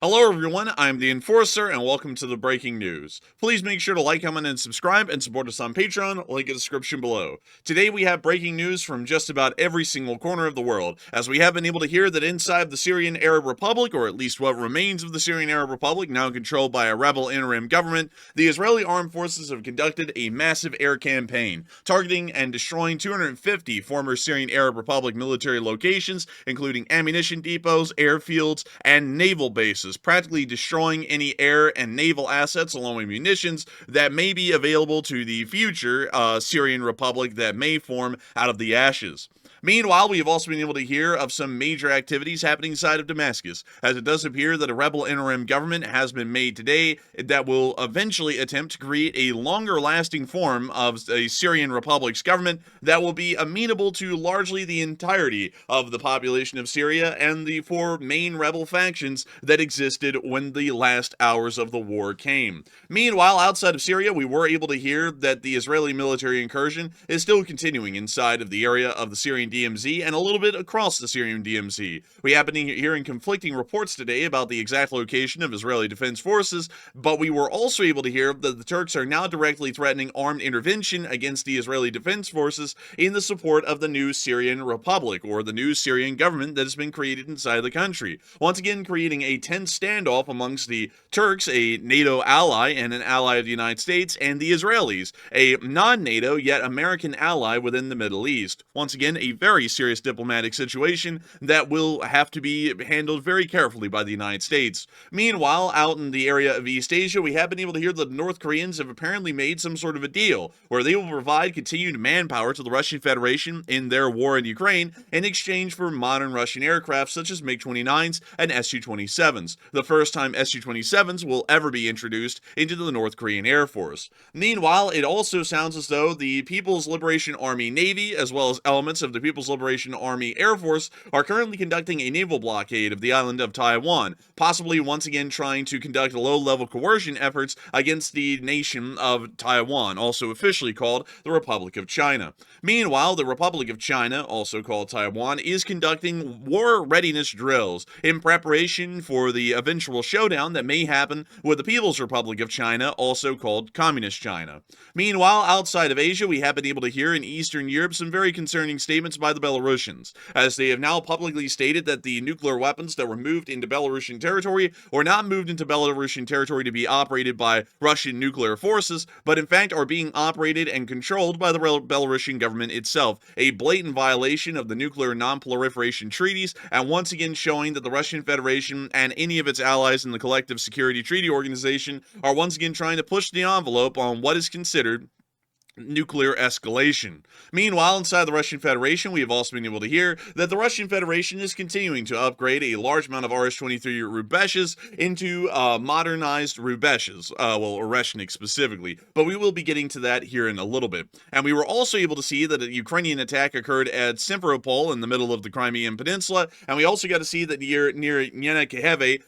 Hello everyone, I'm the Enforcer, and welcome to the breaking news. Please make sure to like, comment, and subscribe, and support us on Patreon, link in the description below. Today we have breaking news from just about every single corner of the world, as we have been able to hear that inside the Syrian Arab Republic, or at least what remains of the Syrian Arab Republic, now controlled by a rebel interim government, the Israeli armed forces have conducted a massive air campaign, targeting and destroying 250 former Syrian Arab Republic military locations, including ammunition depots, airfields, and naval bases, practically destroying any air and naval assets along with munitions that may be available to the future Syrian Republic that may form out of the ashes. Meanwhile, we have also been able to hear of some major activities happening inside of Damascus, as it does appear that a rebel interim government has been made today that will eventually attempt to create a longer lasting form of a Syrian Republic's government that will be amenable to largely the entirety of the population of Syria and the four main rebel factions that existed when the last hours of the war came. Meanwhile, outside of Syria, we were able to hear that the Israeli military incursion is still continuing inside of the area of the Syrian DMZ and a little bit across the Syrian DMZ. We have been hearing conflicting reports today about the exact location of Israeli defense forces, but we were also able to hear that the Turks are now directly threatening armed intervention against the Israeli defense forces in the support of the new Syrian Republic, or the new Syrian government that has been created inside the country. Once again, creating a tense standoff amongst the Turks, a NATO ally and an ally of the United States, and the Israelis, a non-NATO yet American ally within the Middle East. Once again, a very serious diplomatic situation that will have to be handled very carefully by the United States. Meanwhile, out in the area of East Asia, we have been able to hear that the North Koreans have apparently made some sort of a deal where they will provide continued manpower to the Russian Federation in their war in Ukraine in exchange for modern Russian aircraft such as MiG-29s and Su-27s, the first time Su-27s will ever be introduced into the North Korean Air Force. Meanwhile, it also sounds as though the People's Liberation Army Navy, as well as elements of the People's Liberation Army Air Force, are currently conducting a naval blockade of the island of Taiwan, possibly once again trying to conduct low-level coercion efforts against the nation of Taiwan, also officially called the Republic of China. Meanwhile, the Republic of China, also called Taiwan, is conducting war readiness drills in preparation for the eventual showdown that may happen with the People's Republic of China, also called Communist China. Meanwhile, outside of Asia, we have been able to hear in Eastern Europe some very concerning statements by the Belarusians, as they have now publicly stated that the nuclear weapons that were moved into Belarusian territory were not moved into Belarusian territory to be operated by Russian nuclear forces, but in fact are being operated and controlled by the Belarusian government itself, a blatant violation of the Nuclear Non-proliferation treaties, and once again showing that the Russian Federation and any of its allies in the Collective Security Treaty Organization are once again trying to push the envelope on what is considered nuclear escalation. Meanwhile, inside the Russian Federation, we have also been able to hear that the Russian Federation is continuing to upgrade a large amount of RS-23 Rubeshes into modernized Rubeshes, Oreshnik specifically, but we will be getting to that here in a little bit. And we were also able to see that a Ukrainian attack occurred at Simferopol in the middle of the Crimean Peninsula, and we also got to see that near Yenakiheve,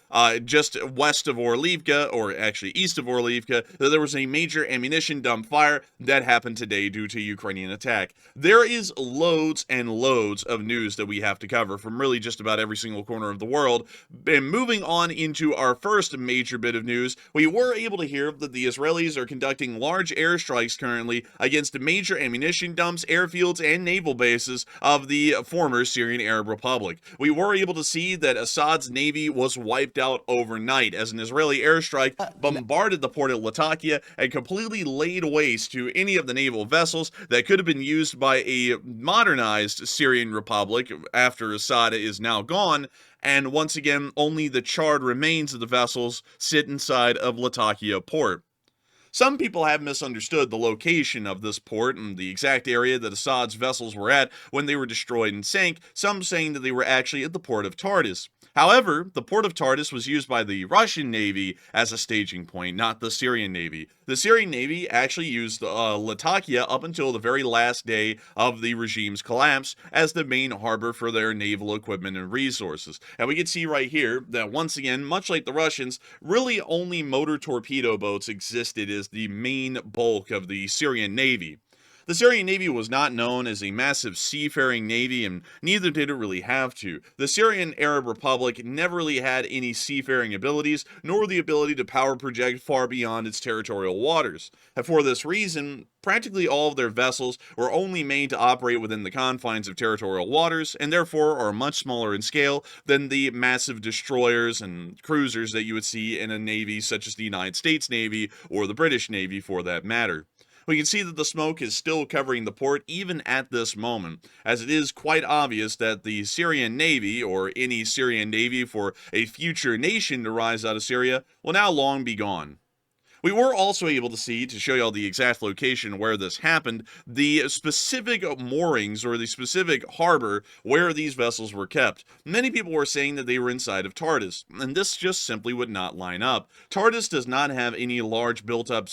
just west of Orlivka, or actually east of Orlivka, that there was a major ammunition dump fire that happened today due to Ukrainian attack. There is loads and loads of news that we have to cover from really just about every single corner of the world. And moving on into our first major bit of news, we were able to hear that the Israelis are conducting large airstrikes currently against major ammunition dumps, airfields, and naval bases of the former Syrian Arab Republic. We were able to see that Assad's navy was wiped out overnight as an Israeli airstrike bombarded the port of Latakia and completely laid waste to any of the naval vessels that could have been used by a modernized Syrian Republic after Assad is now gone, and once again, only the charred remains of the vessels sit inside of Latakia port. Some people have misunderstood the location of this port and the exact area that Assad's vessels were at when they were destroyed and sank, some saying that they were actually at the port of Tartus. However, the port of Tartus was used by the Russian Navy as a staging point, not the Syrian Navy. The Syrian Navy actually used Latakia up until the very last day of the regime's collapse as the main harbor for their naval equipment and resources. And we can see right here that once again, much like the Russians, really only motor torpedo boats existed as the main bulk of the Syrian Navy. The Syrian Navy was not known as a massive seafaring navy, and neither did it really have to. The Syrian Arab Republic never really had any seafaring abilities, nor the ability to power project far beyond its territorial waters. And for this reason, practically all of their vessels were only made to operate within the confines of territorial waters, and therefore are much smaller in scale than the massive destroyers and cruisers that you would see in a navy such as the United States Navy or the British Navy for that matter. We can see that the smoke is still covering the port even at this moment, as it is quite obvious that the Syrian Navy, or any Syrian Navy for a future nation to rise out of Syria, will now long be gone. We were also able to see, to show y'all the exact location where this happened, the specific moorings or the specific harbor where these vessels were kept. Many people were saying that they were inside of Tartus, and this just simply would not line up. Tartus does not have any large built-up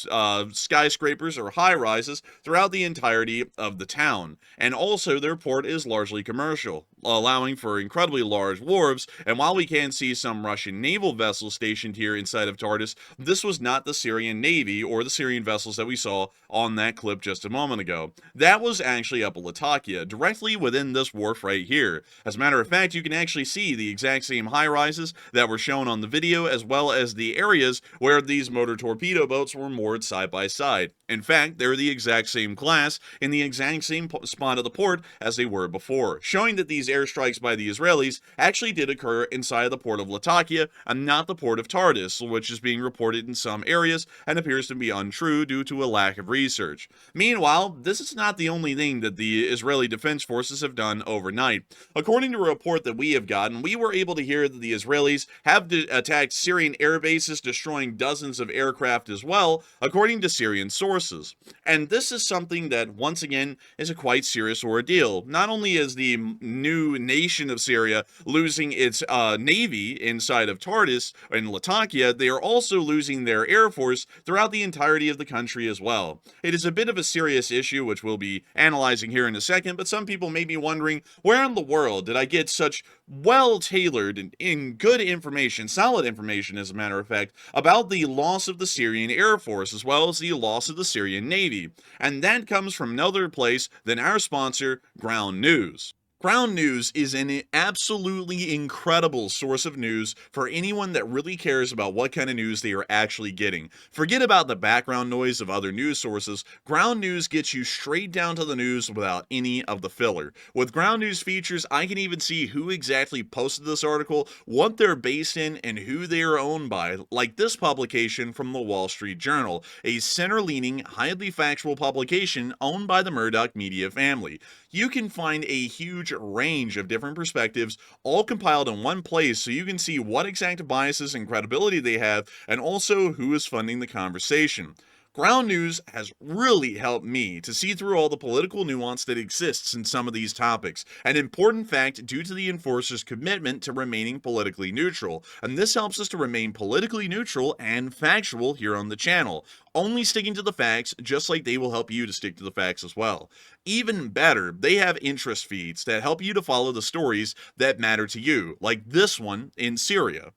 skyscrapers or high-rises throughout the entirety of the town, and also their port is largely commercial, allowing for incredibly large wharves, and while we can see some Russian naval vessels stationed here inside of Tartus, this was not the Syrian Navy or the Syrian vessels that we saw on that clip just a moment ago. That was actually up at Latakia, directly within this wharf right here. As a matter of fact, you can actually see the exact same high-rises that were shown on the video, as well as the areas where these motor torpedo boats were moored side by side. In fact, they're the exact same class in the exact same spot of the port as they were before, showing that these airstrikes by the Israelis actually did occur inside the port of Latakia and not the port of Tartus, which is being reported in some areas and appears to be untrue due to a lack of research. Meanwhile, this is not the only thing that the Israeli Defense Forces have done overnight. According to a report that we have gotten, we were able to hear that the Israelis have attacked Syrian air bases, destroying dozens of aircraft as well, according to Syrian sources. And this is something that, once again, is a quite serious ordeal. Not only is the new nation of Syria losing its navy inside of Tartus and Latakia, they are also losing their air force throughout the entirety of the country as well. It is a bit of a serious issue, which we'll be analyzing here in a second, but some people may be wondering, where in the world did I get such well-tailored and in good information, solid information as a matter of fact, about the loss of the Syrian Air Force as well as the loss of the Syrian Navy? And that comes from no other place than our sponsor, Ground News. Ground News is an absolutely incredible source of news for anyone that really cares about what kind of news they are actually getting. Forget about the background noise of other news sources. Ground News gets you straight down to the news without any of the filler. With Ground News features, I can even see who exactly posted this article, what they're based in, and who they are owned by, like this publication from the Wall Street Journal, a center-leaning, highly factual publication owned by the Murdoch media family. You can find a huge range of different perspectives, all compiled in one place so you can see what exact biases and credibility they have, and also who is funding the conversation. Ground News has really helped me to see through all the political nuance that exists in some of these topics, an important fact due to the enforcer's commitment to remaining politically neutral, and this helps us to remain politically neutral and factual here on the channel, only sticking to the facts just like they will help you to stick to the facts as well. Even better, they have interest feeds that help you to follow the stories that matter to you, like this one in Syria,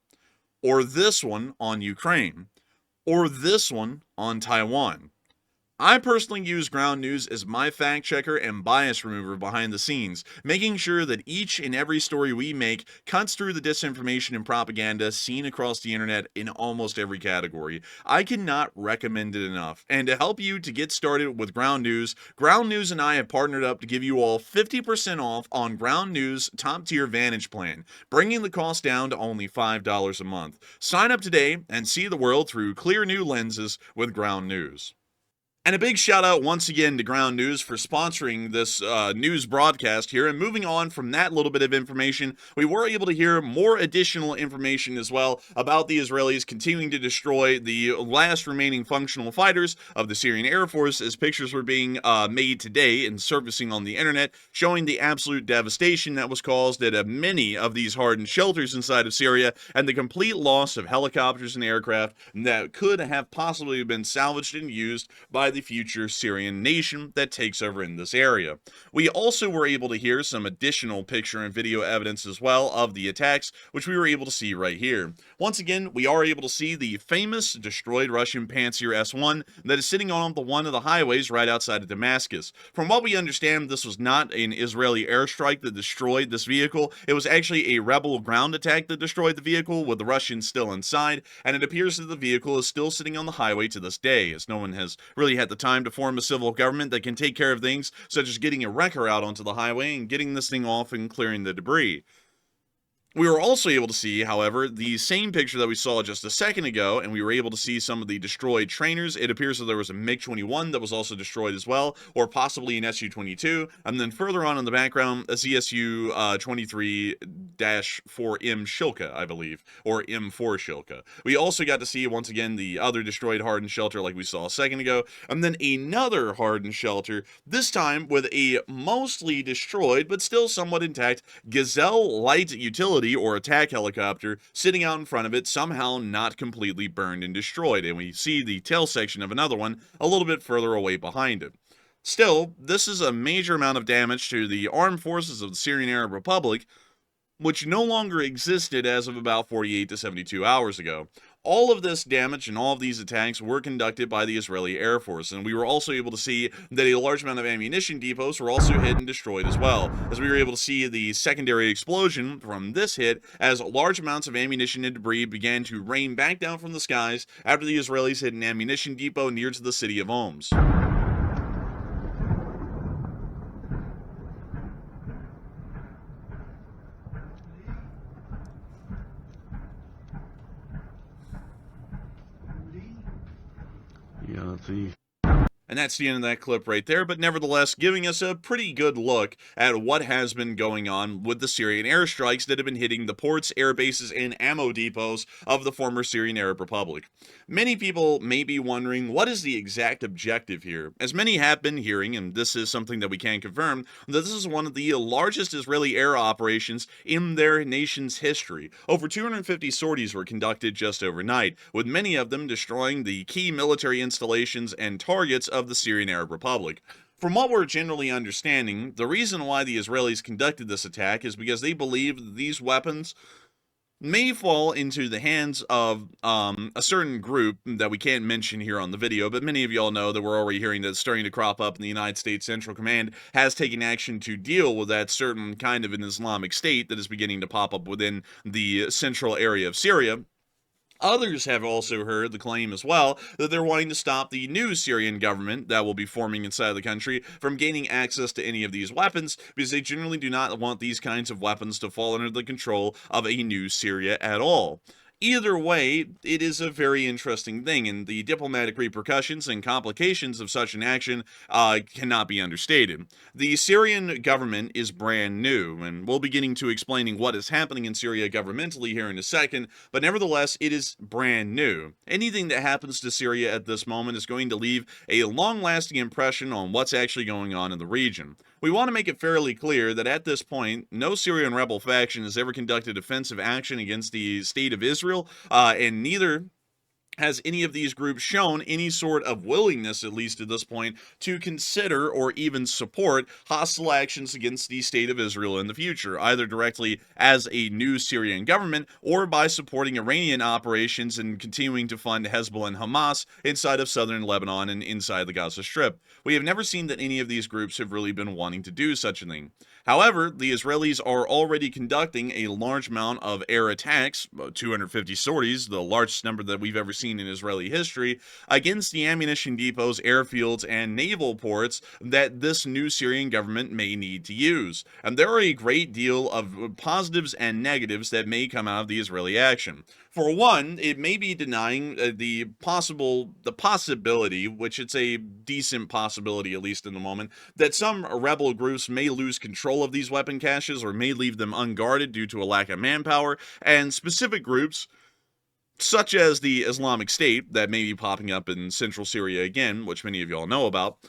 or this one on Ukraine, or this one on Taiwan. I personally use Ground News as my fact checker and bias remover behind the scenes, making sure that each and every story we make cuts through the disinformation and propaganda seen across the internet in almost every category. I cannot recommend it enough. And to help you to get started with Ground News and I have partnered up to give you all 50% off on Ground News top tier Vantage plan, bringing the cost down to only $5 a month. Sign up today and see the world through clear new lenses with Ground News. And a big shout out once again to Ground News for sponsoring this news broadcast here. And moving on from that little bit of information, we were able to hear more additional information as well about the Israelis continuing to destroy the last remaining functional fighters of the Syrian Air Force, as pictures were being made today and surfacing on the internet, showing the absolute devastation that was caused at many of these hardened shelters inside of Syria, and the complete loss of helicopters and aircraft that could have possibly been salvaged and used by the future Syrian nation that takes over in this area. We also were able to hear some additional picture and video evidence as well of the attacks, which we were able to see right here. Once again, we are able to see the famous destroyed Russian Pantsir S-1 that is sitting on the one of the highways right outside of Damascus. From what we understand, this was not an Israeli airstrike that destroyed this vehicle. It was actually a rebel ground attack that destroyed the vehicle, with the Russians still inside, and it appears that the vehicle is still sitting on the highway to this day, as no one has really had the time to form a civil government that can take care of things such as getting a wrecker out onto the highway and getting this thing off and clearing the debris. We were also able to see, however, the same picture that we saw just a second ago, and we were able to see some of the destroyed trainers. It appears that there was a MiG-21 that was also destroyed as well, or possibly an Su-22, and then further on in the background, a ZSU-23-4M Shilka, I believe, or M4 Shilka. We also got to see, once again, the other destroyed hardened shelter like we saw a second ago, and then another hardened shelter, this time with a mostly destroyed, but still somewhat intact, Gazelle light utility or attack helicopter sitting out in front of it, somehow not completely burned and destroyed, and we see the tail section of another one a little bit further away behind it. Still, this is a major amount of damage to the armed forces of the Syrian Arab Republic, which no longer existed as of about 48 to 72 hours ago. All of this damage and all of these attacks were conducted by the Israeli Air Force, and we were also able to see that a large amount of ammunition depots were also hit and destroyed as well, as we were able to see the secondary explosion from this hit as large amounts of ammunition and debris began to rain back down from the skies after the Israelis hit an ammunition depot near to the city of Homs. Yeah, see. And that's the end of that clip right there, but nevertheless giving us a pretty good look at what has been going on with the Syrian airstrikes that have been hitting the ports, air bases, and ammo depots of the former Syrian Arab Republic. Many people may be wondering, what is the exact objective here? As many have been hearing, and this is something that we can confirm, that this is one of the largest Israeli air operations in their nation's history. Over 250 sorties were conducted just overnight, with many of them destroying the key military installations and targets of the Syrian Arab Republic. From what we're generally understanding, the reason why the Israelis conducted this attack is because they believe that these weapons may fall into the hands of a certain group that we can't mention here on the video, but many of y'all know that we're already hearing that it's starting to crop up, and the United States Central Command has taken action to deal with that certain kind of an Islamic state that is beginning to pop up within the central area of Syria. Others have also heard the claim as well that they're wanting to stop the new Syrian government that will be forming inside the country from gaining access to any of these weapons, because they generally do not want these kinds of weapons to fall under the control of a new Syria at all. Either way, it is a very interesting thing, and the diplomatic repercussions and complications of such an action cannot be understated. The Syrian government is brand new, and we'll be getting to explaining what is happening in Syria governmentally here in a second, but nevertheless, it is brand new. Anything that happens to Syria at this moment is going to leave a long-lasting impression on what's actually going on in the region. We want to make it fairly clear that at this point, no Syrian rebel faction has ever conducted offensive action against the state of Israel, and neither has any of these groups shown any sort of willingness, at least at this point, to consider or even support hostile actions against the state of Israel in the future, either directly as a new Syrian government or by supporting Iranian operations and continuing to fund Hezbollah and Hamas inside of southern Lebanon and inside the Gaza Strip. We have never seen that any of these groups have really been wanting to do such a thing. However, the Israelis are already conducting a large amount of air attacks, 250 sorties, the largest number that we've ever seen in Israeli history, against the ammunition depots, airfields, and naval ports that this new Syrian government may need to use. And there are a great deal of positives and negatives that may come out of the Israeli action. For one, it may be denying the possibility, which it's a decent possibility at least in the moment, that some rebel groups may lose control of these weapon caches or may leave them unguarded due to a lack of manpower, and specific groups such as the Islamic State, that may be popping up in central Syria again, which many of y'all know about,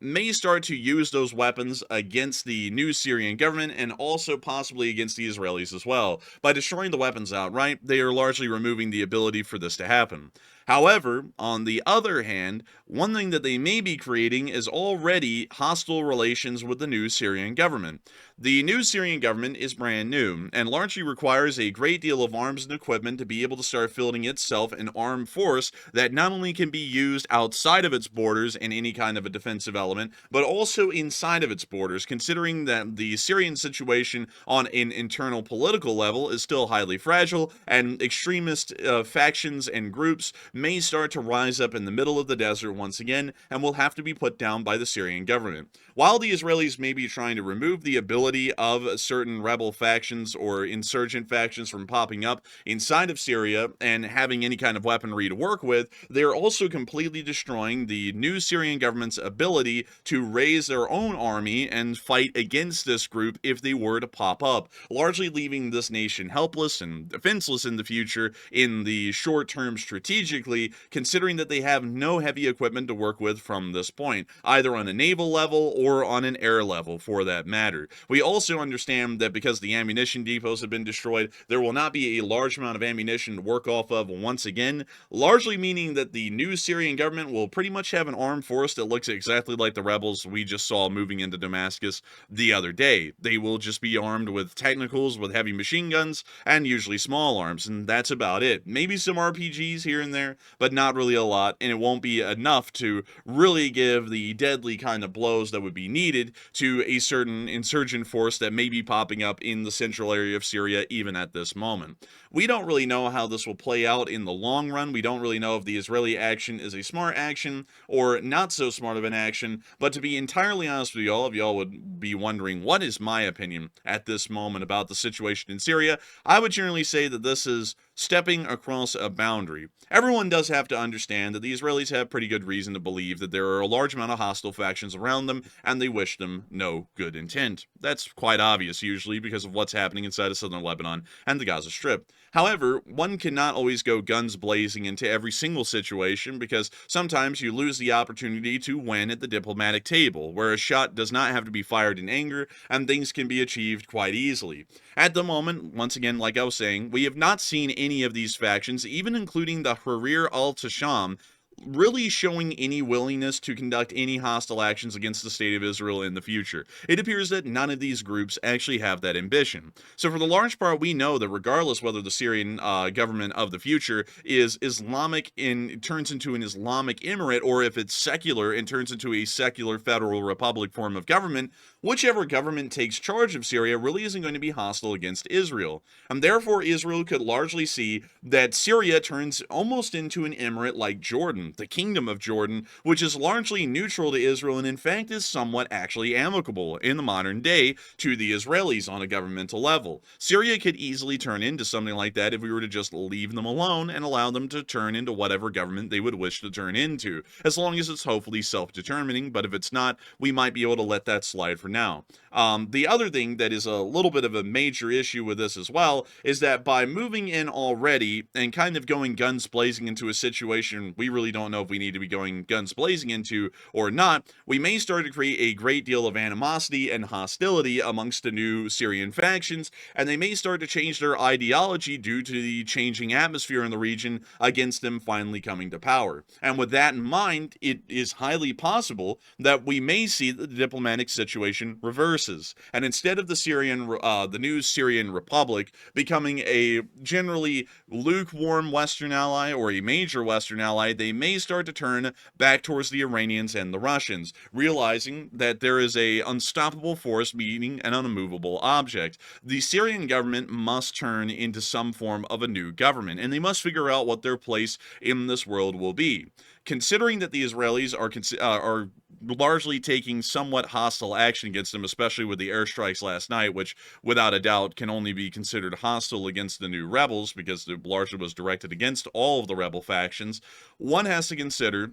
may start to use those weapons against the new Syrian government and also possibly against the Israelis as well. By destroying the weapons outright, they are largely removing the ability for this to happen. However, on the other hand, one thing that they may be creating is already hostile relations with the new Syrian government. The new Syrian government is brand new and largely requires a great deal of arms and equipment to be able to start fielding itself an armed force that not only can be used outside of its borders in any kind of a defensive element, but also inside of its borders, considering that the Syrian situation on an internal political level is still highly fragile, and extremist factions and groups may start to rise up in the middle of the desert once again and will have to be put down by the Syrian government. While the Israelis may be trying to remove the ability of certain rebel factions or insurgent factions from popping up inside of Syria and having any kind of weaponry to work with, they're also completely destroying the new Syrian government's ability to raise their own army and fight against this group if they were to pop up, largely leaving this nation helpless and defenseless in the future in the short term strategically, considering that they have no heavy equipment to work with from this point, either on a naval level or on an air level for that matter. We also understand that because the ammunition depots have been destroyed, there will not be a large amount of ammunition to work off of once again, largely meaning that the new Syrian government will pretty much have an armed force that looks exactly like the rebels we just saw moving into Damascus the other day. They will just be armed with technicals, with heavy machine guns, and usually small arms, and that's about it. Maybe some RPGs here and there, but not really a lot, and it won't be enough to really give the deadly kind of blows that would be needed to a certain insurgent force that may be popping up in the central area of Syria even at this moment. We don't really know how this will play out in the long run. We don't really know if the Israeli action is a smart action or not so smart of an action, but to be entirely honest with y'all, if y'all would be wondering what is my opinion at this moment about the situation in Syria, I would generally say that this is stepping across a boundary. Everyone does have to understand that the Israelis have pretty good reason to believe that there are a large amount of hostile factions around them, and they wish them no good intent. That's quite obvious usually because of what's happening inside of southern Lebanon and the Gaza Strip. However, one cannot always go guns blazing into every single situation because sometimes you lose the opportunity to win at the diplomatic table, where a shot does not have to be fired in anger and things can be achieved quite easily. At the moment, once again, like I was saying, we have not seen any of these factions, even including the Harir al-Tasham, really showing any willingness to conduct any hostile actions against the state of Israel in the future. It appears that none of these groups actually have that ambition. So for the large part, we know that regardless whether the Syrian government of the future is Islamic and turns into an Islamic emirate, or if it's secular and turns into a secular federal republic form of government, whichever government takes charge of Syria really isn't going to be hostile against Israel. And therefore, Israel could largely see that Syria turns almost into an emirate like Jordan, the Kingdom of Jordan, which is largely neutral to Israel and in fact is somewhat actually amicable in the modern day to the Israelis on a governmental level. Syria could easily turn into something like that if we were to just leave them alone and allow them to turn into whatever government they would wish to turn into, as long as it's hopefully self-determining, but if it's not, we might be able to let that slide for now. The other thing that is a little bit of a major issue with this as well is that by moving in already and kind of going guns blazing into a situation we really don't know if we need to be going guns blazing into or not, we may start to create a great deal of animosity and hostility amongst the new Syrian factions, and they may start to change their ideology due to the changing atmosphere in the region against them finally coming to power. And with that in mind, it is highly possible that we may see the diplomatic situation reverses, and instead of the new Syrian Republic becoming a generally lukewarm Western ally or a major Western ally, they may start to turn back towards the Iranians and the Russians, realizing that there is a unstoppable force meeting an unmovable object. The Syrian government must turn into some form of a new government, and they must figure out what their place in this world will be. Considering that the Israelis are largely taking somewhat hostile action against them, especially with the airstrikes last night, which without a doubt can only be considered hostile against the new rebels because the largely was directed against all of the rebel factions, one has to consider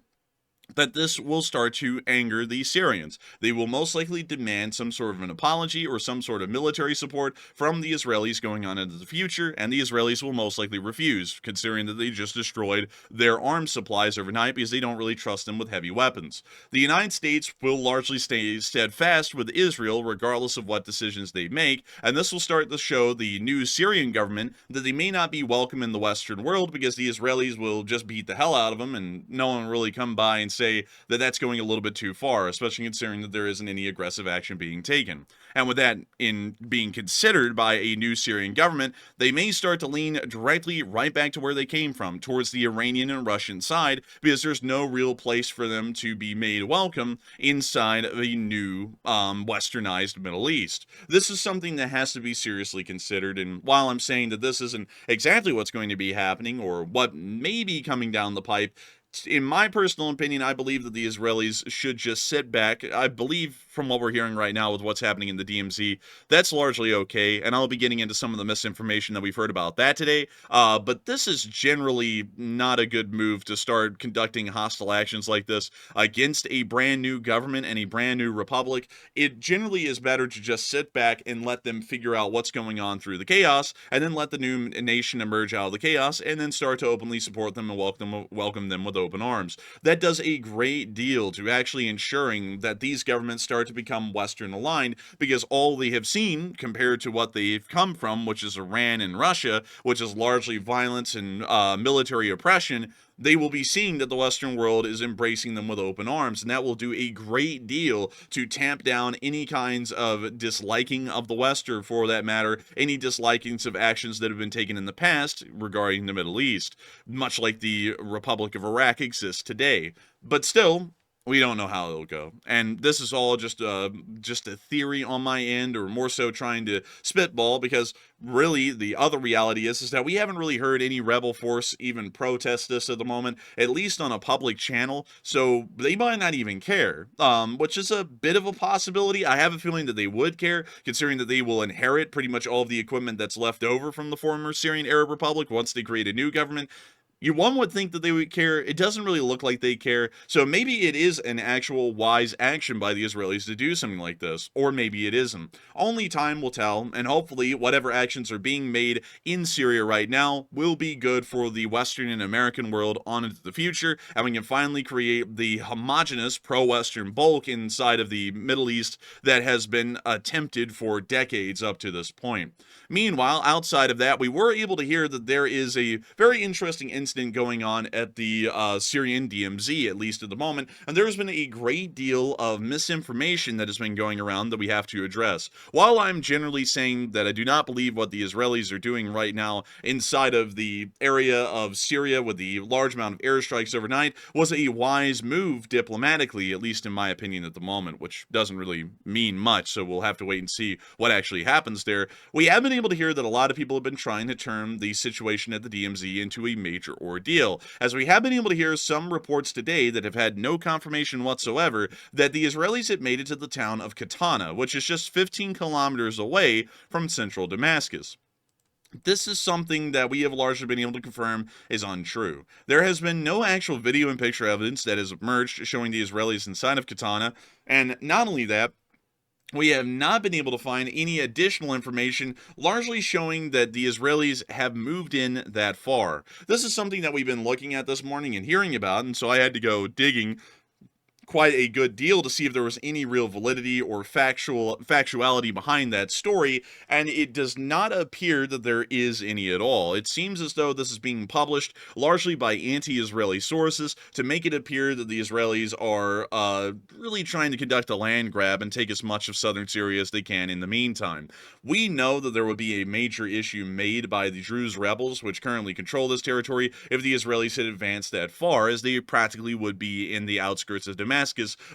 that this will start to anger the Syrians. They will most likely demand some sort of an apology or some sort of military support from the Israelis going on into the future, and the Israelis will most likely refuse, considering that they just destroyed their arms supplies overnight because they don't really trust them with heavy weapons. The United States will largely stay steadfast with Israel regardless of what decisions they make, and this will start to show the new Syrian government that they may not be welcome in the Western world because the Israelis will just beat the hell out of them, and no one will really come by and say that that's going a little bit too far, especially considering that there isn't any aggressive action being taken. And with that in being considered by a new Syrian government, they may start to lean directly right back to where they came from, towards the Iranian and Russian side, because there's no real place for them to be made welcome inside of a new westernized Middle East. This is something that has to be seriously considered, and while I'm saying that this isn't exactly what's going to be happening or what may be coming down the pipe, in my personal opinion, I believe that the Israelis should just sit back. I believe, from what we're hearing right now with what's happening in the DMZ, that's largely okay, and I'll be getting into some of the misinformation that we've heard about that today. But this is generally not a good move to start conducting hostile actions like this against a brand new government and a brand new republic. It generally is better to just sit back and let them figure out what's going on through the chaos, and then let the new nation emerge out of the chaos, and then start to openly support them and welcome them with open arms. That does a great deal to actually ensuring that these governments start to become Western aligned, because all they have seen compared to what they've come from, which is Iran and Russia, which is largely violence and military oppression, they will be seeing that the Western world is embracing them with open arms, and that will do a great deal to tamp down any kinds of disliking of the West, or for that matter, any dislikings of actions that have been taken in the past regarding the Middle East, much like the Republic of Iraq exists today. But still, we don't know how it'll go, and this is all just a theory on my end, or more so trying to spitball, because really the other reality is that we haven't really heard any rebel force even protest this at the moment, at least on a public channel, so they might not even care, which is a bit of a possibility. I have a feeling that they would care, considering that they will inherit pretty much all of the equipment that's left over from the former Syrian Arab Republic once they create a new government. One would think that they would care. It doesn't really look like they care. So maybe it is an actual wise action by the Israelis to do something like this. Or maybe it isn't. Only time will tell, and hopefully whatever actions are being made in Syria right now will be good for the Western and American world on into the future, and we can finally create the homogenous pro-Western bulk inside of the Middle East that has been attempted for decades up to this point. Meanwhile, outside of that, we were able to hear that there is a very interesting incident going on at the Syrian DMZ, at least at the moment, and there has been a great deal of misinformation that has been going around that we have to address. While I'm generally saying that I do not believe what the Israelis are doing right now inside of the area of Syria with the large amount of airstrikes overnight was a wise move diplomatically, at least in my opinion at the moment, which doesn't really mean much, so we'll have to wait and see what actually happens there. We have been able to hear that a lot of people have been trying to turn the situation at the DMZ into a major ordeal, as we have been able to hear some reports today that have had no confirmation whatsoever that the Israelis had made it to the town of Katana, which is just 15 kilometers away from central Damascus. This is something that we have largely been able to confirm is untrue. There has been no actual video and picture evidence that has emerged showing the Israelis inside of Katana, and not only that, we have not been able to find any additional information largely showing that the Israelis have moved in that far. This is something that we've been looking at this morning and hearing about, and so I had to go digging quite a good deal to see if there was any real validity or factuality behind that story, and it does not appear that there is any at all. It seems as though this is being published largely by anti-Israeli sources to make it appear that the Israelis are really trying to conduct a land grab and take as much of southern Syria as they can in the meantime. We know that there would be a major issue made by the Druze rebels, which currently control this territory, if the Israelis had advanced that far, as they practically would be in the outskirts of Damascus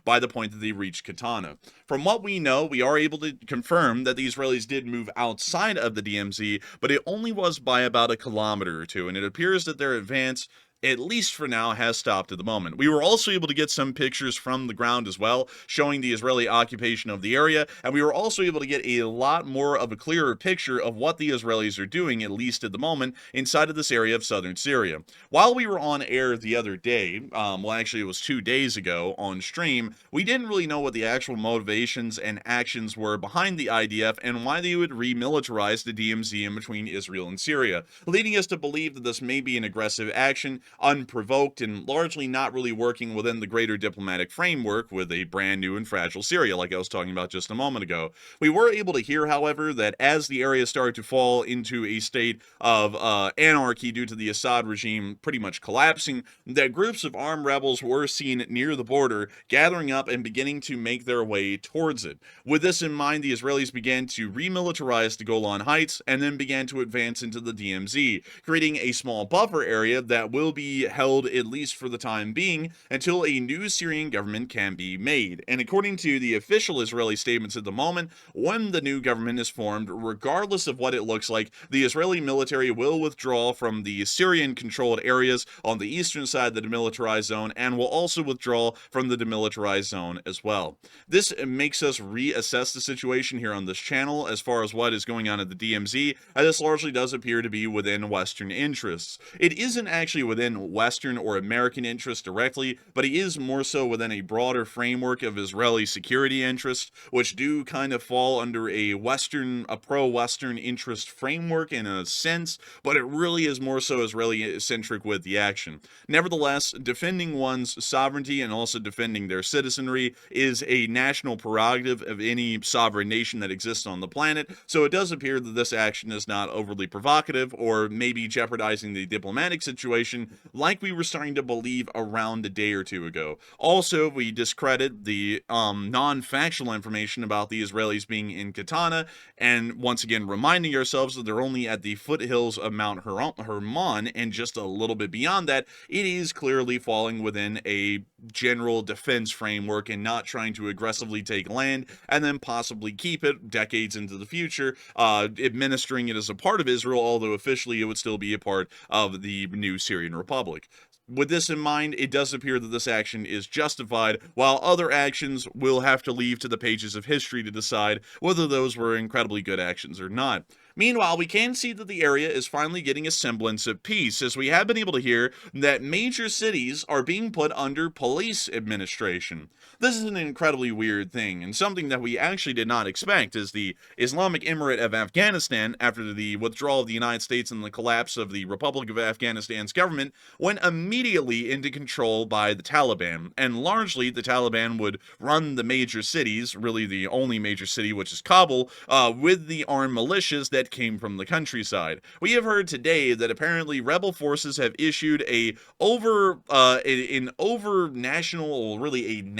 by the point that they reached Katana. From what we know, we are able to confirm that the Israelis did move outside of the DMZ, but it only was by about a kilometer or two, and it appears that their advance at least for now, has stopped at the moment. We were also able to get some pictures from the ground as well, showing the Israeli occupation of the area, and we were also able to get a lot more of a clearer picture of what the Israelis are doing, at least at the moment, inside of this area of southern Syria. While we were on air the other day, well, actually, it was 2 days ago on stream, we didn't really know what the actual motivations and actions were behind the IDF and why they would remilitarize the DMZ in between Israel and Syria, leading us to believe that this may be an aggressive action, unprovoked, and largely not really working within the greater diplomatic framework with a brand new and fragile Syria, like I was talking about just a moment ago. We were able to hear, however, that as the area started to fall into a state of anarchy due to the Assad regime pretty much collapsing, that groups of armed rebels were seen near the border, gathering up and beginning to make their way towards it. With this in mind, the Israelis began to remilitarize the Golan Heights and then began to advance into the DMZ, creating a small buffer area that will be held at least for the time being until a new Syrian government can be made. And according to the official Israeli statements at the moment, when the new government is formed, regardless of what it looks like, the Israeli military will withdraw from the Syrian-controlled areas on the eastern side of the demilitarized zone and will also withdraw from the demilitarized zone as well. This makes us reassess the situation here on this channel as far as what is going on at the DMZ, as this largely does appear to be within Western interests. It isn't actually within Western or American interests directly, but it is more so within a broader framework of Israeli security interests, which do kind of fall under a pro-Western interest framework in a sense, but it really is more so Israeli-centric with the action. Nevertheless, defending one's sovereignty and also defending their citizenry is a national prerogative of any sovereign nation that exists on the planet, so it does appear that this action is not overly provocative or maybe jeopardizing the diplomatic situation like we were starting to believe around a day or two ago. Also, we discredit the non-factual information about the Israelis being in Katana, and once again reminding ourselves that they're only at the foothills of Mount Hermon, and just a little bit beyond that, it is clearly falling within a general defense framework and not trying to aggressively take land and then possibly keep it decades into the future, administering it as a part of Israel, although officially it would still be a part of the new Syrian Republic. With this in mind, it does appear that this action is justified, while other actions will have to leave to the pages of history to decide whether those were incredibly good actions or not. Meanwhile, we can see that the area is finally getting a semblance of peace, as we have been able to hear that major cities are being put under police administration. This is an incredibly weird thing, and something that we actually did not expect, as the Islamic Emirate of Afghanistan, after the withdrawal of the United States and the collapse of the Republic of Afghanistan's government, went immediately into control by the Taliban, and largely the Taliban would run the major cities, really the only major city, which is Kabul, with the armed militias that came from the countryside. We have heard today that apparently rebel forces have issued an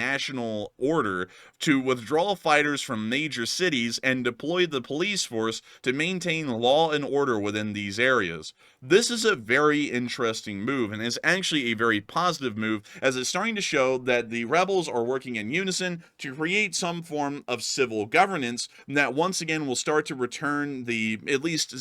national order to withdraw fighters from major cities and deploy the police force to maintain law and order within these areas. This is a very interesting move, and is actually a very positive move, as it's starting to show that the rebels are working in unison to create some form of civil governance that once again will start to return the, at least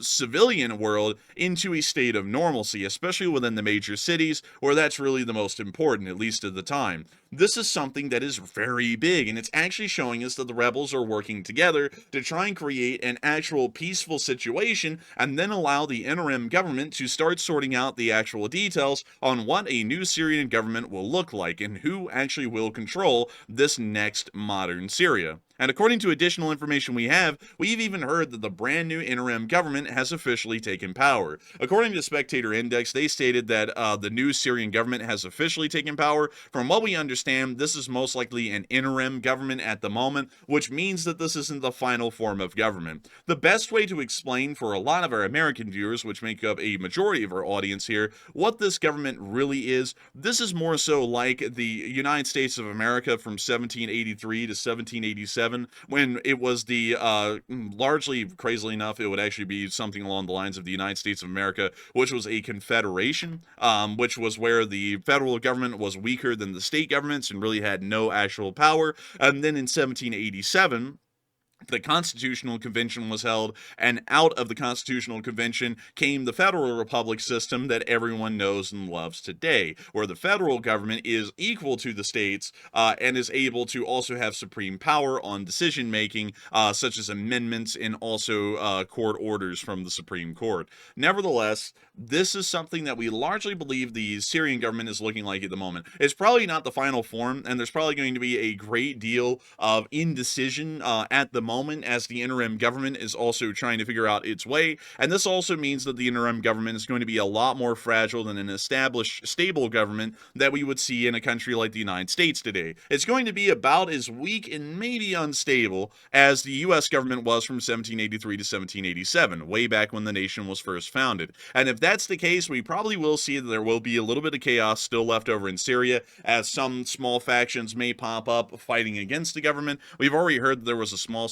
civilian world, into a state of normalcy, especially within the major cities, where that's really the most important, at least at the time. This is something that is very big, and it's actually showing us that the rebels are working together to try and create an actual peaceful situation, and then allow the interim government to start sorting out the actual details on what a new Syrian government will look like, and who actually will control this next modern Syria. And according to additional information we've even heard that the brand new interim government has officially taken power. According to Spectator Index, they stated that the new Syrian government has officially taken power. From what we understand, this is most likely an interim government at the moment, which means that this isn't the final form of government. The best way to explain for a lot of our American viewers, which make up a majority of our audience here, what this government really is, this is more so like the United States of America from 1783 to 1787, when it was the, largely, crazily enough, it would actually be something along the lines of the United States of America, which was a confederation, which was where the federal government was weaker than the state governments and really had no actual power. And then in 1787, the Constitutional Convention was held, and out of the Constitutional Convention came the federal republic system that everyone knows and loves today, where the federal government is equal to the states and is able to also have supreme power on decision making, such as amendments and also court orders from the Supreme Court. Nevertheless, this is something that we largely believe the Syrian government is looking like at the moment. It's probably not the final form, and there's probably going to be a great deal of indecision at the moment as the interim government is also trying to figure out its way. And this also means that the interim government is going to be a lot more fragile than an established, stable government that we would see in a country like the United States today. It's going to be about as weak and maybe unstable as the U.S. government was from 1783 to 1787, way back when the nation was first founded. And if that's the case, we probably will see that there will be a little bit of chaos still left over in Syria, as some small factions may pop up fighting against the government. We've already heard that there was a small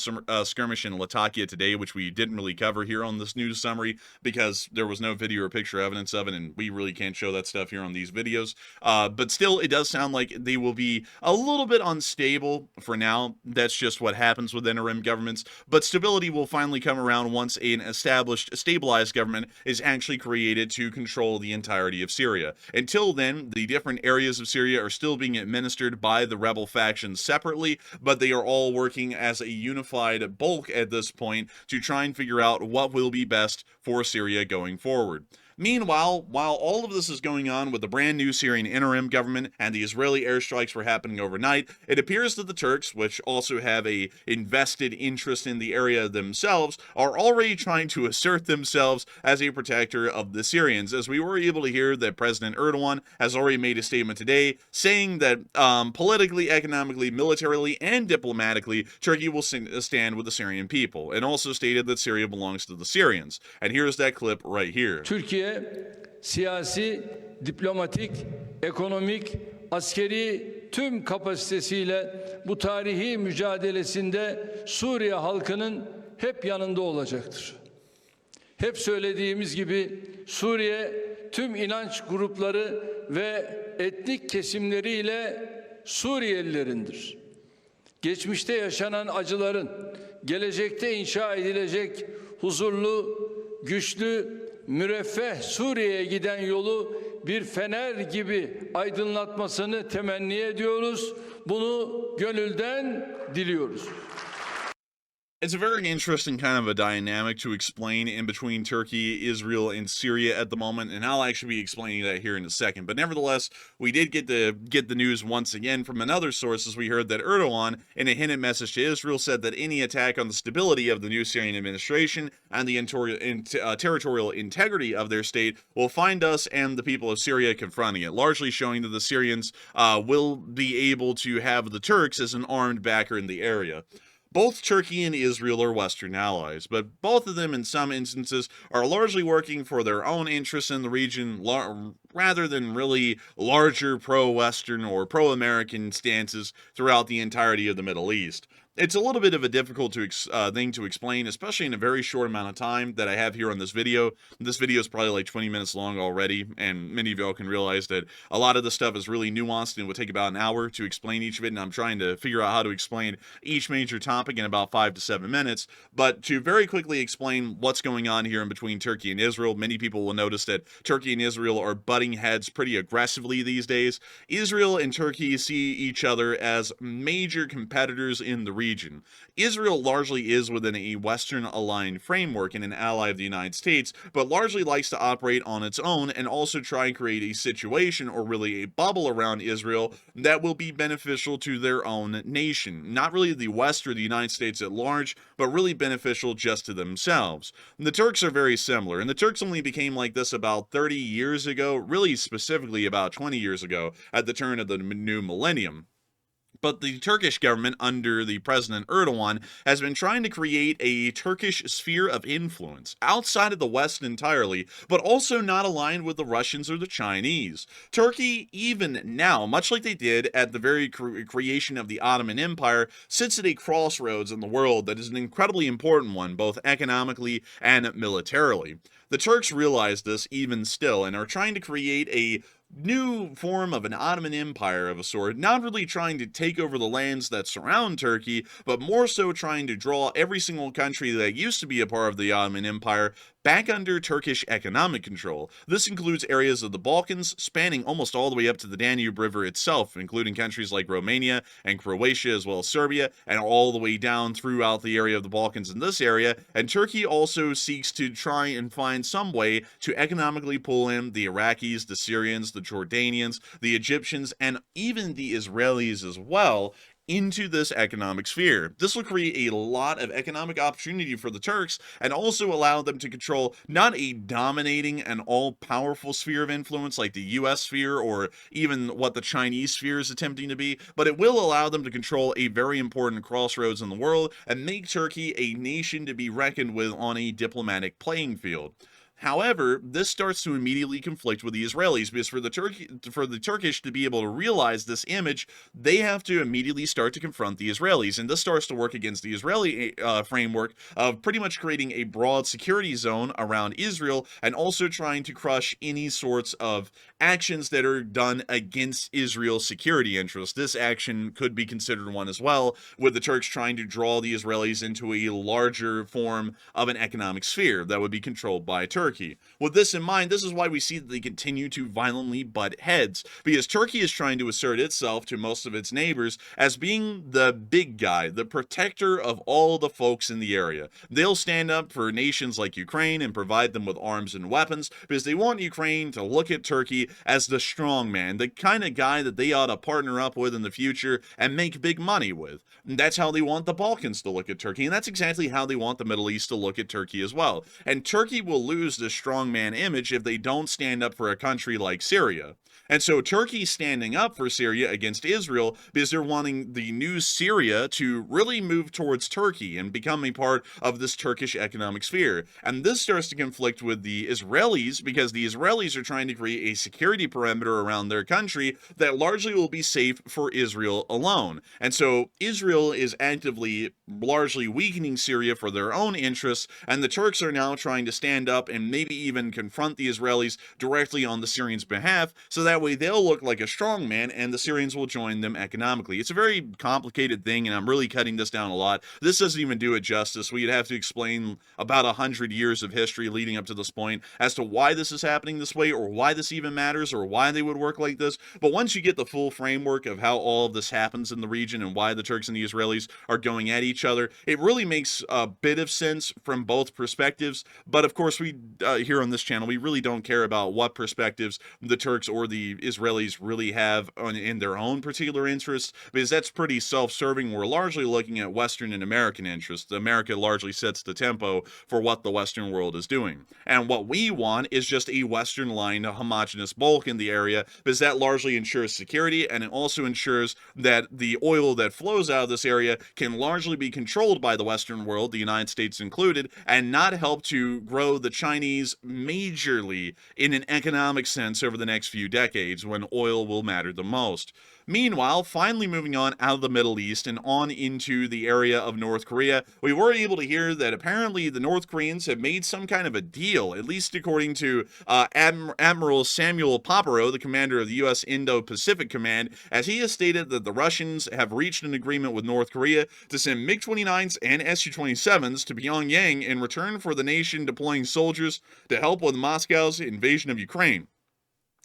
skirmish in Latakia today, which we didn't really cover here on this news summary because there was no video or picture evidence of it, and we really can't show that stuff here on these videos. But still, it does sound like they will be a little bit unstable for now. That's just what happens with interim governments, but stability will finally come around once an established, stabilized government is actually created to control the entirety of Syria. Until then, the different areas of Syria are still being administered by the rebel factions separately, but they are all working as a unified bulk at this point to try and figure out what will be best for Syria going forward. Meanwhile, while all of this is going on with the brand new Syrian interim government and the Israeli airstrikes were happening overnight, it appears that the Turks, which also have a invested interest in the area themselves, are already trying to assert themselves as a protector of the Syrians, as we were able to hear that President Erdogan has already made a statement today saying that politically, economically, militarily, and diplomatically, Turkey will stand with the Syrian people, and also stated that Syria belongs to the Syrians. And here's that clip right here. Türkiye siyasi, diplomatik, ekonomik, askeri tüm kapasitesiyle bu tarihi mücadelesinde Suriye halkının hep yanında olacaktır. Hep söylediğimiz gibi Suriye tüm inanç grupları ve etnik kesimleriyle Suriyelilerindir. Geçmişte yaşanan acıların gelecekte inşa edilecek huzurlu, güçlü, müreffeh Suriye'ye giden yolu bir fener gibi aydınlatmasını temenni ediyoruz. Bunu gönülden diliyoruz. It's a very interesting kind of a dynamic to explain in between Turkey, Israel, and Syria at the moment, and I'll actually be explaining that here in a second. But nevertheless, we did get the news once again from another source, as we heard that Erdogan, in a hinted message to Israel, said that any attack on the stability of the new Syrian administration and the territorial integrity of their state will find us and the people of Syria confronting it, largely showing that the Syrians will be able to have the Turks as an armed backer in the area. Both Turkey and Israel are Western allies, but both of them in some instances are largely working for their own interests in the region rather than really larger pro-Western or pro-American stances throughout the entirety of the Middle East. It's a little bit of a difficult thing to explain, especially in a very short amount of time that I have here on this video. This video is probably like 20 minutes long already, and many of y'all can realize that a lot of the stuff is really nuanced and would take about an hour to explain each of it, and I'm trying to figure out how to explain each major topic in about 5 to 7 minutes. But to very quickly explain what's going on here in between Turkey and Israel, many people will notice that Turkey and Israel are butting heads pretty aggressively these days. Israel and Turkey see each other as major competitors in the region. Israel largely is within a Western-aligned framework and an ally of the United States, but largely likes to operate on its own and also try and create a situation, or really a bubble around Israel, that will be beneficial to their own nation. Not really the West or the United States at large, but really beneficial just to themselves. The Turks are very similar, and the Turks only became like this about 30 years ago, really specifically about 20 years ago, at the turn of the new millennium. But the Turkish government, under the President Erdogan, has been trying to create a Turkish sphere of influence outside of the West entirely, but also not aligned with the Russians or the Chinese. Turkey, even now, much like they did at the very creation of the Ottoman Empire, sits at a crossroads in the world that is an incredibly important one, both economically and militarily. The Turks realize this even still and are trying to create a new form of an Ottoman Empire of a sort, not really trying to take over the lands that surround Turkey, but more so trying to draw every single country that used to be a part of the Ottoman Empire back under Turkish economic control. This includes areas of the Balkans, spanning almost all the way up to the Danube River itself, including countries like Romania and Croatia, as well as Serbia, and all the way down throughout the area of the Balkans in this area. And Turkey also seeks to try and find some way to economically pull in the Iraqis, the Syrians, the Jordanians, the Egyptians, and even the Israelis as well into this economic sphere. This will create a lot of economic opportunity for the Turks and also allow them to control not a dominating and all-powerful sphere of influence like the US sphere or even what the Chinese sphere is attempting to be, but it will allow them to control a very important crossroads in the world and make Turkey a nation to be reckoned with on a diplomatic playing field. However, this starts to immediately conflict with the Israelis because for the Turkish to be able to realize this image, they have to immediately start to confront the Israelis, and this starts to work against the Israeli framework of pretty much creating a broad security zone around Israel and also trying to crush any sorts of actions that are done against Israel's security interests. This action could be considered one as well, with the Turks trying to draw the Israelis into a larger form of an economic sphere that would be controlled by Turkey. With this in mind, this is why we see that they continue to violently butt heads, because Turkey is trying to assert itself to most of its neighbors as being the big guy, the protector of all the folks in the area. They'll stand up for nations like Ukraine and provide them with arms and weapons because they want Ukraine to look at Turkey as the strong man, the kind of guy that they ought to partner up with in the future and make big money with. And that's how they want the Balkans to look at Turkey, and that's exactly how they want the Middle East to look at Turkey as well. And Turkey will lose this strongman image if they don't stand up for a country like Syria. And so Turkey's standing up for Syria against Israel because they're wanting the new Syria to really move towards Turkey and become a part of this Turkish economic sphere. And this starts to conflict with the Israelis because the Israelis are trying to create a security perimeter around their country that largely will be safe for Israel alone. And so Israel is actively largely weakening Syria for their own interests, and the Turks are now trying to stand up and maybe even confront the Israelis directly on the Syrians' behalf, so that way they'll look like a strong man and the Syrians will join them economically. It's a very complicated thing, and I'm really cutting this down a lot. This doesn't even do it justice. We'd have to explain about 100 years of history leading up to this point as to why this is happening this way, or why this even matters, or why they would work like this. But once you get the full framework of how all of this happens in the region and why the Turks and the Israelis are going at each other, it really makes a bit of sense from both perspectives. But of course, we here on this channel, we really don't care about what perspectives the Turks or the Israelis really have in their own particular interests, because that's pretty self-serving. We're largely looking at Western and American interests. America largely sets the tempo for what the Western world is doing. And what we want is just a Western-aligned homogenous bulk in the area, because that largely ensures security, and it also ensures that the oil that flows out of this area can largely be controlled by the Western world, the United States included, and not help to grow the Chinese majorly in an economic sense over the next few decades when oil will matter the most. Meanwhile, finally moving on out of the Middle East and on into the area of North Korea, we were able to hear that apparently the North Koreans have made some kind of a deal, at least according to Admiral Samuel Papero, the commander of the U.S. Indo-Pacific Command, as he has stated that the Russians have reached an agreement with North Korea to send MiG-29s and Su-27s to Pyongyang in return for the nation deploying soldiers to help with Moscow's invasion of Ukraine.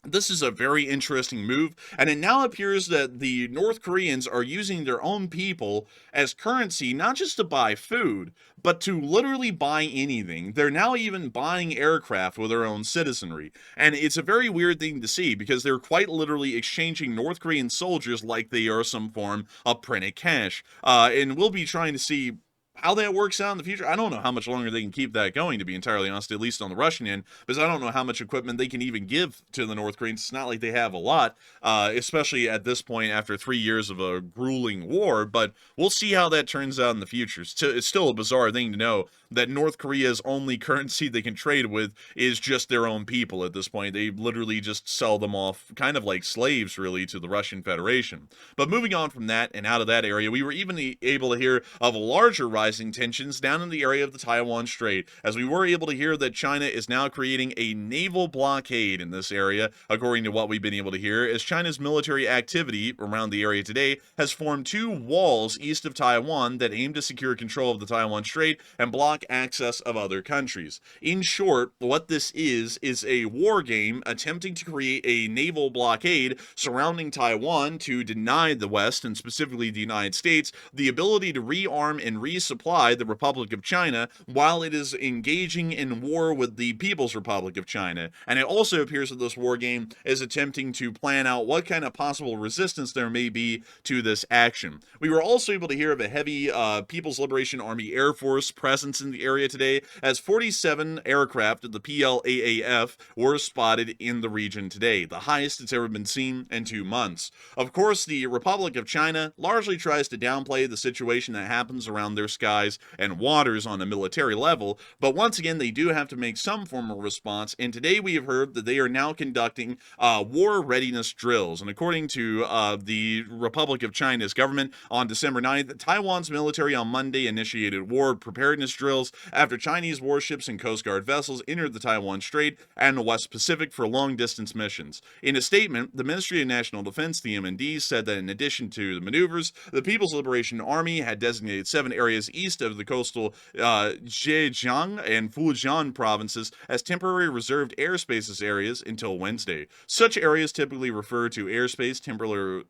This is a very interesting move, and it now appears that the North Koreans are using their own people as currency, not just to buy food, but to literally buy anything. They're now even buying aircraft with their own citizenry. And it's a very weird thing to see, because they're quite literally exchanging North Korean soldiers like they are some form of printed cash. And we'll be trying to see how that works out in the future. I don't know how much longer they can keep that going, to be entirely honest, at least on the Russian end, because I don't know how much equipment they can even give to the North Koreans. It's not like they have a lot, especially at this point after 3 years of a grueling war, but we'll see how that turns out in the future. It's still a bizarre thing to know that North Korea's only currency they can trade with is just their own people at this point. They literally just sell them off kind of like slaves, really, to the Russian Federation. But moving on from that and out of that area, we were even able to hear of a larger rising tensions down in the area of the Taiwan Strait, as we were able to hear that China is now creating a naval blockade in this area, according to what we've been able to hear, as China's military activity around the area today has formed two walls east of Taiwan that aim to secure control of the Taiwan Strait and block access of other countries. In short, what this is a war game attempting to create a naval blockade surrounding Taiwan to deny the West, and specifically the United States, the ability to rearm and resupply the Republic of China while it is engaging in war with the People's Republic of China. And it also appears that this war game is attempting to plan out what kind of possible resistance there may be to this action. We were also able to hear of a heavy People's Liberation Army Air Force presence in the area today, as 47 aircraft of the PLAAF were spotted in the region today, the highest it's ever been seen in 2 months. Of course, the Republic of China largely tries to downplay the situation that happens around their skies and waters on a military level, but once again, they do have to make some form of response, and today we have heard that they are now conducting war readiness drills. And according to the Republic of China's government, on December 9th, Taiwan's military on Monday initiated war preparedness drills after Chinese warships and Coast Guard vessels entered the Taiwan Strait and the West Pacific for long-distance missions. In a statement, the Ministry of National Defense, the MND, said that in addition to the maneuvers, the People's Liberation Army had designated 7 areas east of the coastal Zhejiang and Fujian provinces as temporary reserved airspaces areas until Wednesday. Such areas typically refer to airspace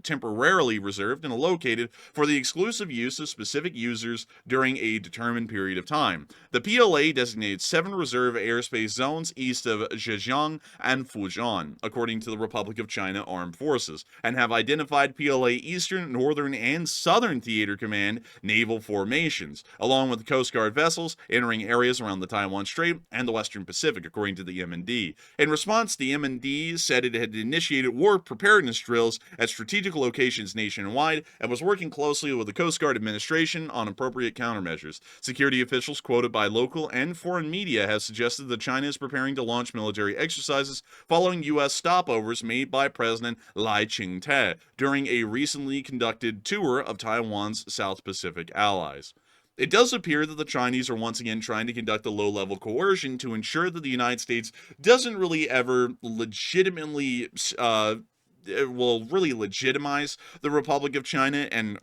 temporarily reserved and located for the exclusive use of specific users during a determined period of time. The PLA designated 7 reserve airspace zones east of Zhejiang and Fujian, according to the Republic of China Armed Forces, and have identified PLA Eastern, Northern, and Southern Theater Command naval formations, along with Coast Guard vessels entering areas around the Taiwan Strait and the Western Pacific, according to the MND. In response, the MND said it had initiated war preparedness drills at strategic locations nationwide and was working closely with the Coast Guard administration on appropriate countermeasures. Security officials quoted by local and foreign media have suggested that China is preparing to launch military exercises following U.S. stopovers made by President Lai Ching-te during a recently conducted tour of Taiwan's South Pacific allies. It does appear that the Chinese are once again trying to conduct a low-level coercion to ensure that the United States doesn't really ever legitimately really legitimize the Republic of China and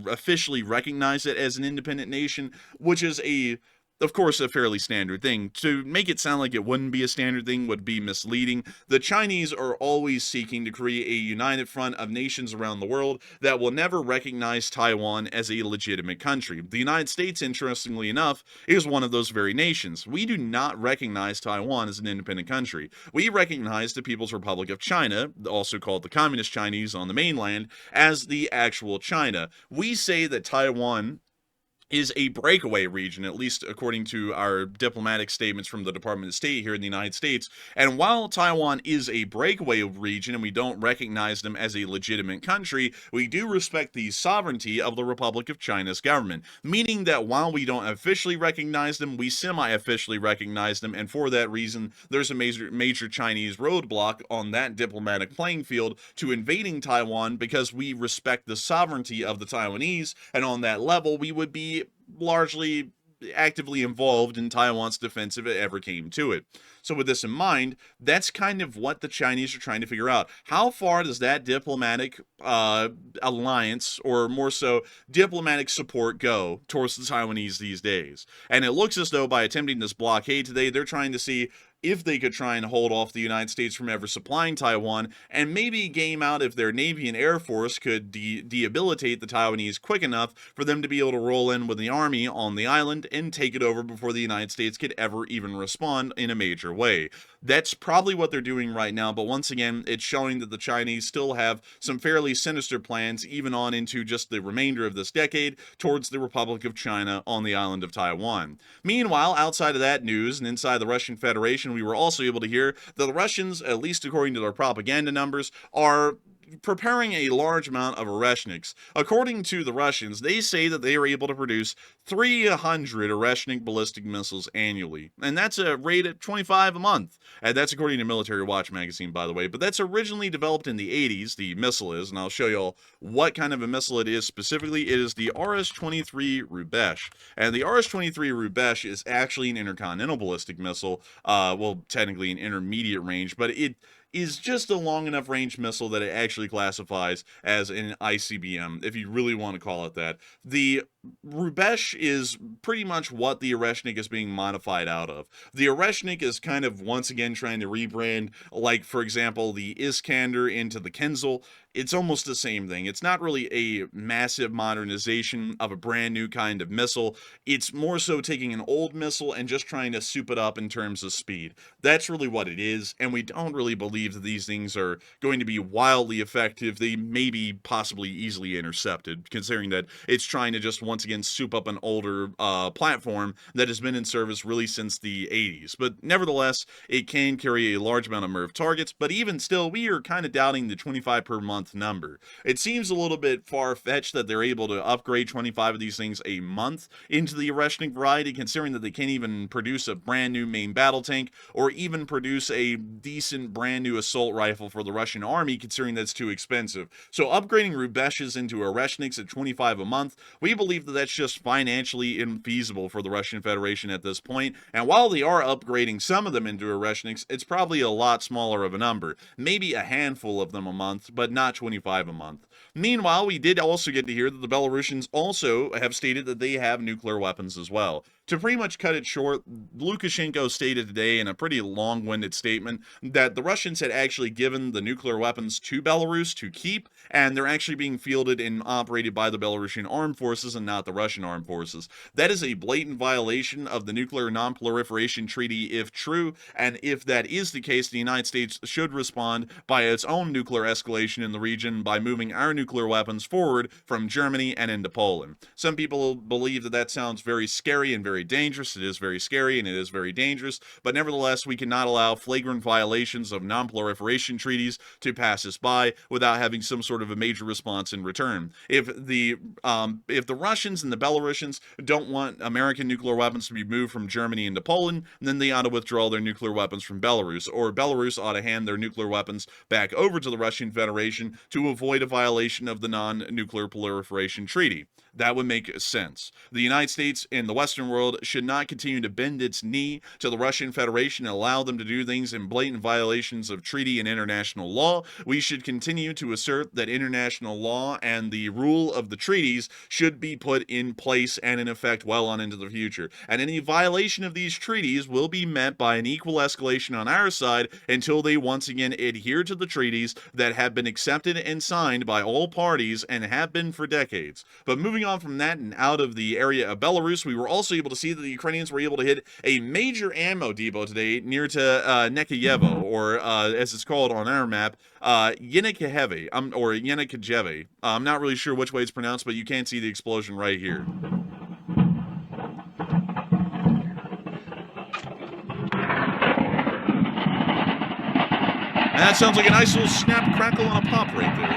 officially recognize it as an independent nation, which is of course, a fairly standard thing. To make it sound like it wouldn't be a standard thing would be misleading. The Chinese are always seeking to create a united front of nations around the world that will never recognize Taiwan as a legitimate country. The United States, interestingly enough, is one of those very nations. We do not recognize Taiwan as an independent country. We recognize the People's Republic of China, also called the Communist Chinese on the mainland, as the actual China. We say that Taiwan is a breakaway region, at least according to our diplomatic statements from the Department of State here in the United States. And while Taiwan is a breakaway region and we don't recognize them as a legitimate country, we do respect the sovereignty of the Republic of China's government, meaning that while we don't officially recognize them, we semi-officially recognize them, and for that reason, there's a major Chinese roadblock on that diplomatic playing field to invading Taiwan, because we respect the sovereignty of the Taiwanese, and on that level, we would be largely actively involved in Taiwan's defense if it ever came to it. So with this in mind, that's kind of what the Chinese are trying to figure out. How far does that diplomatic alliance, or more so diplomatic support, go towards the Taiwanese these days? And it looks as though by attempting this blockade today, they're trying to see if they could try and hold off the United States from ever supplying Taiwan, and maybe game out if their Navy and Air Force could debilitate the Taiwanese quick enough for them to be able to roll in with the army on the island and take it over before the United States could ever even respond in a major way. That's probably what they're doing right now, but once again, it's showing that the Chinese still have some fairly sinister plans, even on into just the remainder of this decade, towards the Republic of China on the island of Taiwan. Meanwhile, outside of that news and inside the Russian Federation, we were also able to hear that the Russians, at least according to their propaganda numbers, are preparing a large amount of Oreshniks. According to the Russians, they say that they are able to produce 300 Oreshnik ballistic missiles annually, and that's a rate of 25 a month. And that's according to Military Watch magazine, by the way, but that's originally developed in the 80s, the missile is, and I'll show you all what kind of a missile it is specifically. It is the RS-23 Rubesh, and the RS-23 Rubesh is actually an intercontinental ballistic missile, well, technically an intermediate range, but it is just a long enough range missile that it actually classifies as an ICBM, if you really want to call it that. The Rubesh is pretty much what the Oreshnik is being modified out of. The Oreshnik is kind of once again trying to rebrand, like, for example, the Iskander into the Kenzel. It's almost the same thing. It's not really a massive modernization of a brand new kind of missile. It's more so taking an old missile and just trying to soup it up in terms of speed. That's really what it is, and we don't really believe that these things are going to be wildly effective. They may be possibly easily intercepted, considering that it's trying to just once again soup up an older platform that has been in service really since the 80s. But nevertheless, it can carry a large amount of MIRV targets, but even still, we are kind of doubting the 25 per month number. It seems a little bit far-fetched that they're able to upgrade 25 of these things a month into the Oreshnik variety, considering that they can't even produce a brand new main battle tank or even produce a decent brand new assault rifle for the Russian army, considering that's too expensive. So upgrading Rubeshes into Oreshniks at 25 a month, we believe that that's just financially infeasible for the Russian Federation at this point, and while they are upgrading some of them into Oreshniks, it's probably a lot smaller of a number, maybe a handful of them a month, but not 25 a month. Meanwhile, we did also get to hear that the Belarusians also have stated that they have nuclear weapons as well. To pretty much cut it short, Lukashenko stated today in a pretty long-winded statement that the Russians had actually given the nuclear weapons to Belarus to keep, and they're actually being fielded and operated by the Belarusian armed forces and not the Russian armed forces. That is a blatant violation of the Nuclear Non-proliferation Treaty if true, and if that is the case, the United States should respond by its own nuclear escalation in the region by moving our nuclear weapons forward from Germany and into Poland. Some people believe that that sounds very scary and very dangerous. It is very scary and it is very dangerous, but nevertheless, we cannot allow flagrant violations of non-proliferation treaties to pass us by without having some sort of a major response in return. If the Russians and the Belarusians don't want American nuclear weapons to be moved from Germany into Poland, then they ought to withdraw their nuclear weapons from Belarus, or Belarus ought to hand their nuclear weapons back over to the Russian Federation to avoid a violation of the non-nuclear proliferation treaty. That would make sense. The United States and the Western world should not continue to bend its knee to the Russian Federation and allow them to do things in blatant violations of treaty and international law. We should continue to assert that international law and the rule of the treaties should be put in place and in effect well on into the future. And any violation of these treaties will be met by an equal escalation on our side until they once again adhere to the treaties that have been accepted and signed by all parties and have been for decades. But moving on from that and out of the area of Belarus, we were also able to see that the Ukrainians were able to hit a major ammo depot today near to Nekiyevo, or as it's called on our map, Yenikiheve, or Yenikijeve. I'm not really sure which way it's pronounced, but you can see the explosion right here. And that sounds like a nice little snap, crackle, and a pop right there.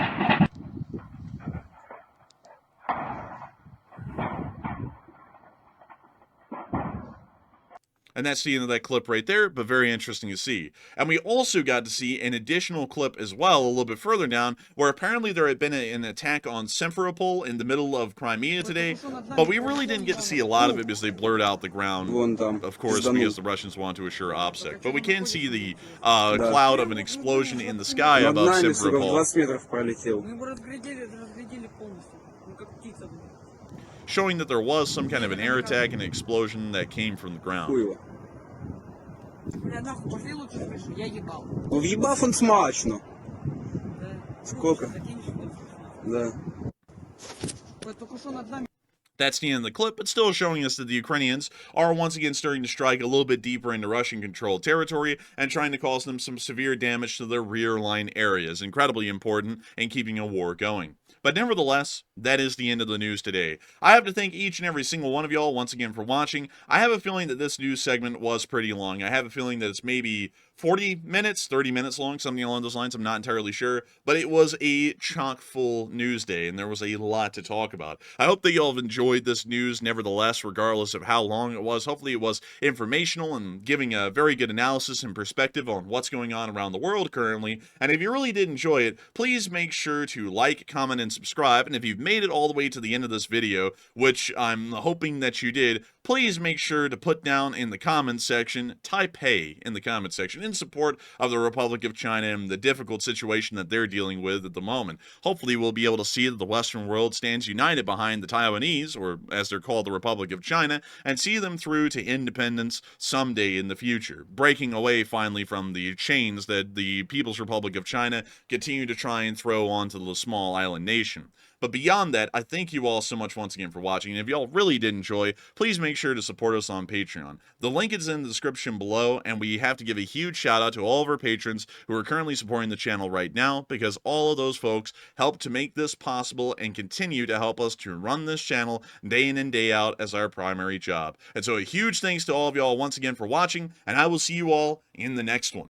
And that's the end of that clip right there, but very interesting to see. And we also got to see an additional clip as well, a little bit further down, where apparently there had been an attack on Simferopol in the middle of Crimea today, but we really didn't get to see a lot of it because they blurred out the ground, of course, because the Russians want to assure OPSEC. But we can see the cloud of an explosion in the sky above Simferopol, showing that there was some kind of an air attack and an explosion that came from the ground. Ну, въебав он смачно. Сколько? Да. That's the end of the clip, but still showing us that the Ukrainians are once again starting to strike a little bit deeper into Russian-controlled territory and trying to cause them some severe damage to their rear line areas. Incredibly important in keeping a war going. But nevertheless, that is the end of the news today. I have to thank each and every single one of y'all once again for watching. I have a feeling that this news segment was pretty long. I have a feeling that it's maybe 40 minutes, 30 minutes long, something along those lines. I'm not entirely sure, but it was a chock full news day, and there was a lot to talk about. I hope that you all have enjoyed this news, nevertheless, regardless of how long it was. Hopefully, it was informational and giving a very good analysis and perspective on what's going on around the world currently. And if you really did enjoy it, please make sure to like, comment, and subscribe. And if you've made it all the way to the end of this video, which I'm hoping that you did, please make sure to put down in the comments section, type "hey" in the comments section in support of the Republic of China and the difficult situation that they're dealing with at the moment. Hopefully we'll be able to see that the Western world stands united behind the Taiwanese, or as they're called, the Republic of China, and see them through to independence someday in the future, breaking away finally from the chains that the People's Republic of China continue to try and throw onto the small island nation. But beyond that, I thank you all so much once again for watching, and if y'all really did enjoy, please make sure to support us on Patreon. The link is in the description below, and we have to give a huge shout out to all of our patrons who are currently supporting the channel right now, because all of those folks help to make this possible and continue to help us to run this channel day in and day out as our primary job. And so a huge thanks to all of y'all once again for watching, and I will see you all in the next one.